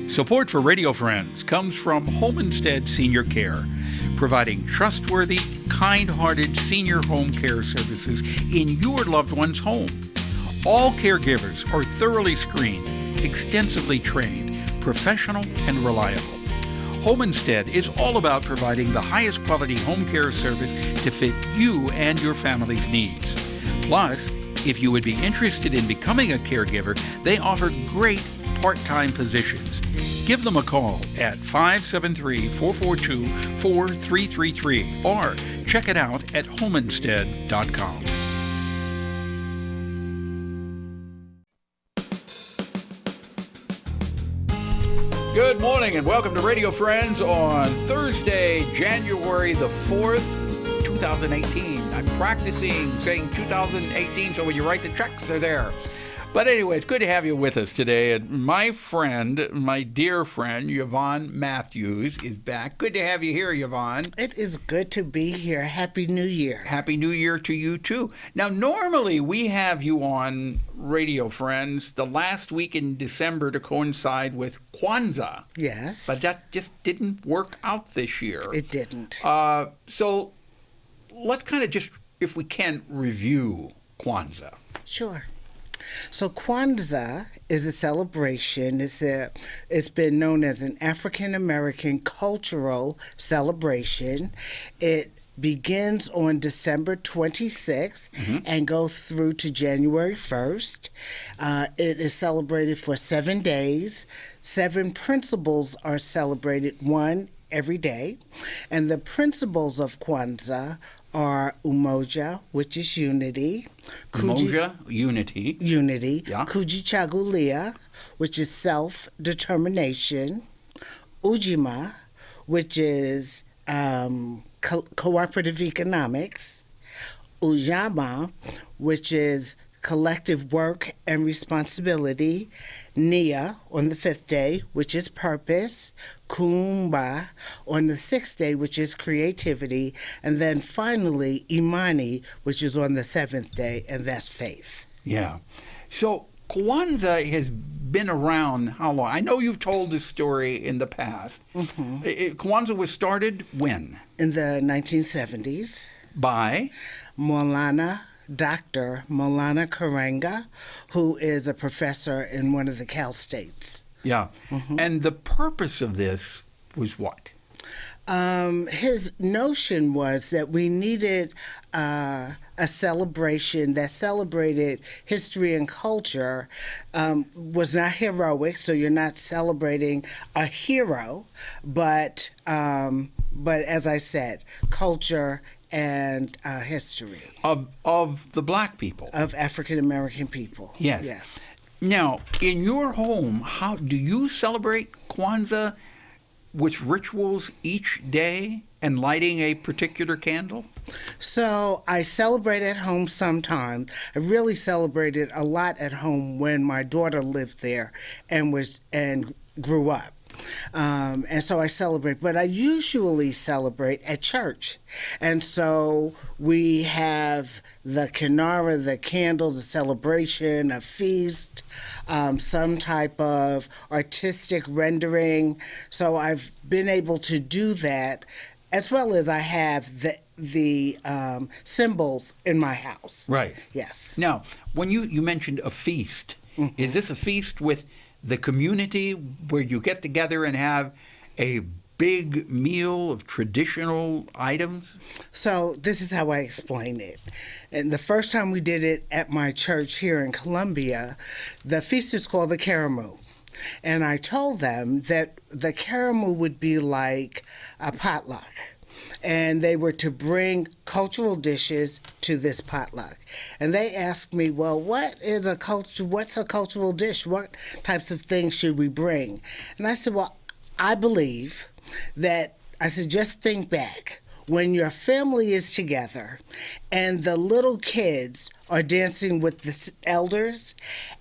Support for Radio Friends comes from Home Instead Senior Care, providing trustworthy, kind-hearted senior home care services in your loved one's home. All caregivers are thoroughly screened, extensively trained, professional, and reliable. Home Instead is all about providing the highest quality home care service to fit you and your family's needs. Plus, if you would be interested in becoming a caregiver, they offer great part-time positions. Give them a call at 573-442-4333 or check it out at homeinstead.com. Good morning and welcome to Radio Friends on Thursday, January the 4th, 2018. I'm practicing saying 2018 so when you write the checks, they're there. But anyway, it's good to have you with us today. And my friend, my dear friend, Yvonne Matthews is back. Good to have you here, Yvonne. It is good to be here. Happy New Year. Happy New Year to you, too. Now, normally we have you on Radio Friends the last week in December to coincide with Kwanzaa. Yes. But that just didn't work out this year. It didn't. So let's kind of just, if we can, review Kwanzaa. Sure. So Kwanzaa is a celebration. It's been known as an African American cultural celebration. It begins on December 26th and goes through to January 1st. It is celebrated for 7 days. 7 principles are celebrated, one every day. And the principles of Kwanzaa are umoja, which is unity. Umoja, unity. Unity. Yeah. Kujichagulia, which is self-determination. Ujima, which is cooperative economics. Ujamaa, which is collective work and responsibility. Nia on the 5th day, which is purpose. Kumba on the 6th day, which is creativity. And then finally, Imani, which is on the 7th day, and that's faith. Yeah. So Kwanzaa has been around how long? I know you've told this story in the past. Kwanzaa was started when? In the 1970s. By? Dr. Maulana Karenga, who is a professor in one of the Cal States. Yeah. And the purpose of this was what? His notion was that we needed a celebration that celebrated history and culture, was not heroic, so you're not celebrating a hero, but as I said, culture and history. Of the black people. Of African American people. Yes. Yes. Now, in your home, how do you celebrate Kwanzaa with rituals each day and lighting a particular candle? So I celebrate at home sometimes. I really celebrated a lot at home when my daughter lived there and grew up. And so I celebrate, but I usually celebrate at church. And so we have the kinara, the candles, a celebration, a feast, some type of artistic rendering. So I've been able to do that, as well as I have the symbols in my house. Right. Yes. Now, when you mentioned a feast, is this a feast with the community where you get together and have a big meal of traditional items? So this is how I explain it. And the first time we did it at my church here in Columbia, the feast is called the Karamu. And I told them that the Karamu would be like a potluck. And they were to bring cultural dishes to this potluck. And they asked me, well, what's a cultural dish? What types of things should we bring? And I said, well, I believe that, just think back. When your family is together and the little kids are dancing with the elders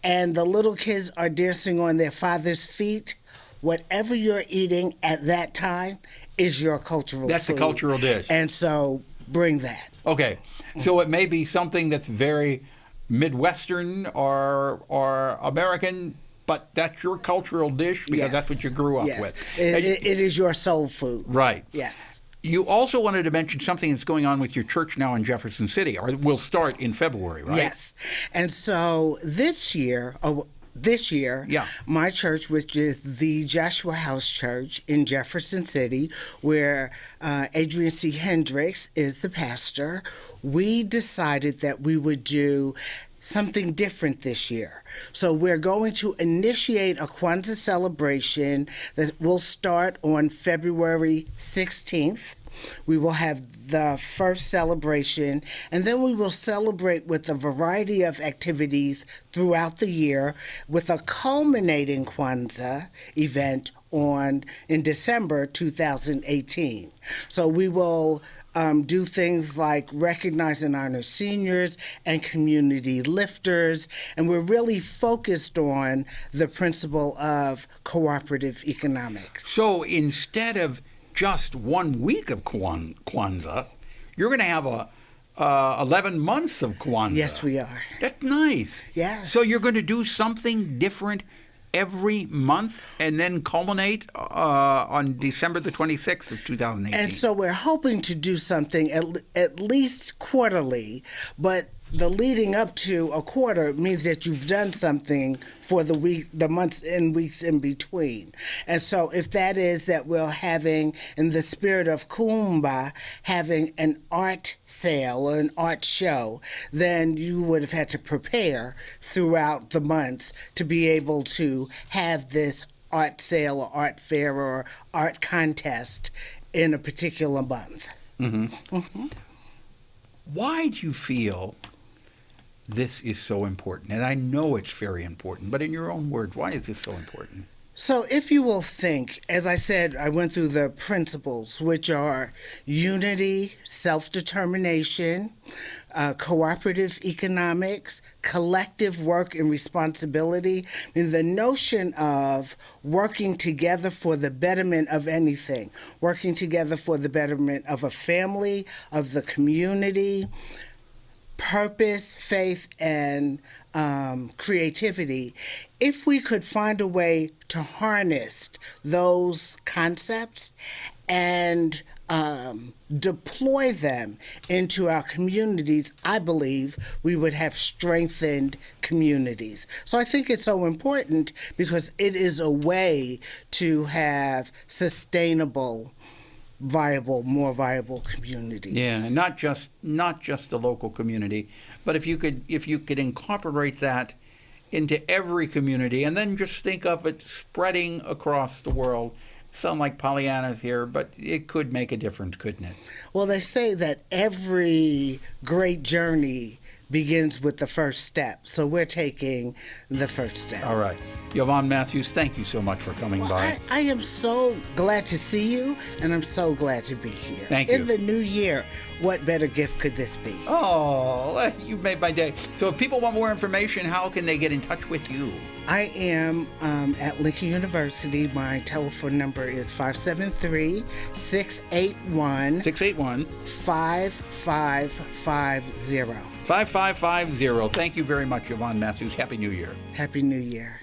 and the little kids are dancing on their father's feet, whatever you're eating at that time is your cultural That's food. the cultural dish. And so bring that. Okay. So it may be something that's very Midwestern or American, but that's your cultural dish because that's what you grew up with. It is your soul food. Right. Yes. You also wanted to mention something that's going on with your church now in Jefferson City, or will start in February, right? Yes. And so this year, my church, which is the Joshua House Church in Jefferson City, where Adrian C. Hendricks is the pastor, we decided that we would do something different this year. So we're going to initiate a Kwanzaa celebration that will start on February 16th. We will have the first celebration, and then we will celebrate with a variety of activities throughout the year with a culminating Kwanzaa event in December 2018. So we will do things like recognize and honor seniors and community lifters, and we're really focused on the principle of cooperative economics. So instead of just 1 week of Kwanzaa, you're going to have 11 months of Kwanzaa. Yes, we are. That's nice. Yes. So you're going to do something different every month and then culminate on December the 26th of 2018. And so we're hoping to do something at least quarterly, but the leading up to a quarter means that you've done something for the months and weeks in between. And so if that is that we're having, in the spirit of Kumbh, having an art sale or an art show, then you would have had to prepare throughout the months to be able to have this art sale or art fair or art contest in a particular month. Mm-hmm. Mm-hmm. Why do you feel this is so important? And I know it's very important, but in your own words, why is this so important? So if you will think, as I said, I went through the principles, which are unity, self-determination, cooperative economics, collective work and responsibility. I mean, the notion of working together for the betterment of anything, working together for the betterment of a family, of the community, purpose, faith, and creativity. If we could find a way to harness those concepts and deploy them into our communities, I believe we would have strengthened communities. So I think it's so important because it is a way to have sustainable, more viable communities. Yeah, not just the local community, but if you could incorporate that into every community, and then just think of it spreading across the world. Sound like Pollyannas here, but it could make a difference, couldn't it? Well, they say that every great journey begins with the first step. So we're taking the first step. All right. Yvonne Matthews, thank you so much for coming by. I am so glad to see you, and I'm so glad to be here. Thank you. In the new year, what better gift could this be? Oh, you've made my day. So if people want more information, how can they get in touch with you? I am at Lincoln University. My telephone number is 573-681 5550. 5550. Thank you very much, Yvonne Matthews. Happy New Year. Happy New Year.